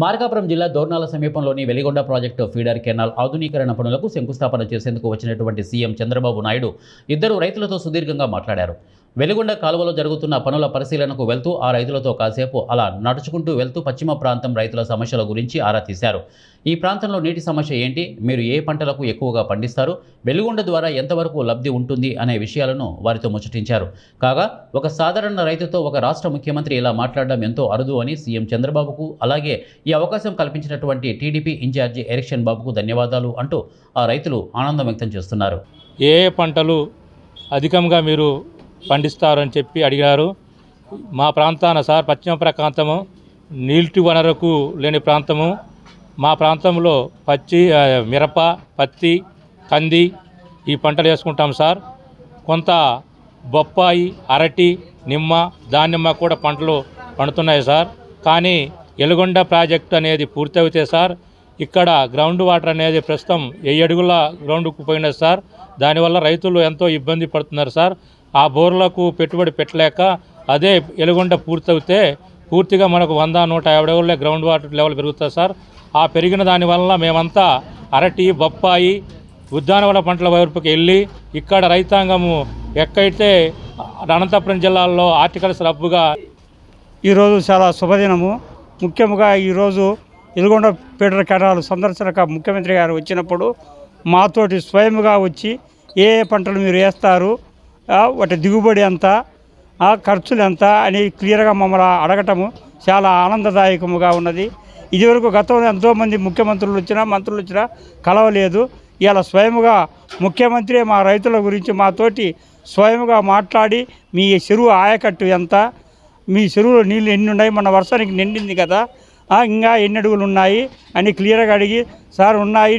మార్కాపురం జిల్లా దోర్నాల సమీపంలోని Veligonda project feeder canal ఆధునీకరణ పనులకు శంకుస్థాపన చేసేందుకు వచ్చినటువంటి సీఎం చంద్రబాబు నాయుడు ఇద్దరు రైతులతో సుదీర్ఘంగా మాట్లాడారు. వెలిగొండ కాలువలో జరుగుతున్న పనుల పరిశీలనకు వెళ్తూ ఆ రైతులతో కాసేపు అలా నడుచుకుంటూ వెళ్తూ పశ్చిమ ప్రాంతం రైతుల సమస్యల గురించి ఆరా తీశారు. ఈ ప్రాంతంలో నీటి సమస్య ఏంటి, మీరు ఏ పంటలకు ఎక్కువగా పండిస్తారు, వెలిగొండ ద్వారా ఎంతవరకు లబ్ధి ఉంటుంది అనే విషయాలను వారితో ముచ్చటించారు. కాగా ఒక సాధారణ రైతుతో ఒక రాష్ట్ర ముఖ్యమంత్రి ఇలా మాట్లాడడం ఎంతో అరుదు అని సీఎం చంద్రబాబుకు, అలాగే ఈ అవకాశం కల్పించినటువంటి టీడీపీ ఇన్ఛార్జి ఎరిక్షన్ బాబుకు ధన్యవాదాలు అంటూ ఆ రైతులు ఆనందం వ్యక్తం చేస్తున్నారు. ఏ పంటలు అధికంగా మీరు పండిస్తారని చెప్పి అడిగారు. మా ప్రాంతాన సార్ పశ్చిమ ప్రాంతము నీటి వనరుకు లేని ప్రాంతము. మా ప్రాంతంలో మిరప, పత్తి, కంది ఈ పంటలు వేసుకుంటాం సార్. కొంత బొప్పాయి, అరటి, నిమ్మ, దానిమ్మ కూడా పంటలు పండుతున్నాయి సార్. కానీ వెలిగొండ ప్రాజెక్టు అనేది పూర్తయితే సార్ ఇక్కడ గ్రౌండ్ వాటర్ అనేది ప్రస్తుతం 7 అడుగుల గ్రౌండ్కు పోయినది సార్. దానివల్ల రైతులు ఎంతో ఇబ్బంది పడుతున్నారు సార్. ఆ బోర్లకు పెట్టుబడి పెట్టలేక అదే వెలిగొండ పూర్తయితే పూర్తిగా మనకు 100-150 అడుగుల గ్రౌండ్ వాటర్ లెవెల్ పెరుగుతుంది సార్. ఆ పెరిగిన దానివల్ల మేమంతా అరటి, బొప్పాయి, ఉద్యానవన పంటల వైపుకి వెళ్ళి ఇక్కడ రైతాంగము ఎక్కడైతే అనంతపురం జిల్లాలో ఆర్టికల్స్ రబ్బుగా ఈరోజు చాలా శుభదినము. ముఖ్యంగా ఈరోజు వెలిగొండ ఫీడర్ కెనాల్ సందర్శనకు ముఖ్యమంత్రి గారు వచ్చినప్పుడు మాతోటి స్వయంగా వచ్చి ఏ పంటలు మీరు వేస్తారు, వాటి దిగుబడి ఎంత, ఖర్చులు ఎంత అని క్లియర్గా మమ్మల్ని అడగటము చాలా ఆనందదాయకముగా ఉన్నది. ఇదివరకు గతంలో ఎంతోమంది ముఖ్యమంత్రులు వచ్చినా మంత్రులు వచ్చినా కలవలేదు. ఇలా స్వయంగా ముఖ్యమంత్రి మా రైతుల గురించి మాతోటి స్వయంగా మాట్లాడి మీ చెరువు ఆయకట్టు ఎంత, మీ చెరువులో నీళ్ళు ఎన్ని ఉన్నాయి, మన వర్షానికి నిండింది కదా, ఇంకా ఎన్ని అడుగులు ఉన్నాయి అని క్లియర్గా అడిగి సార్ ఉన్నాయి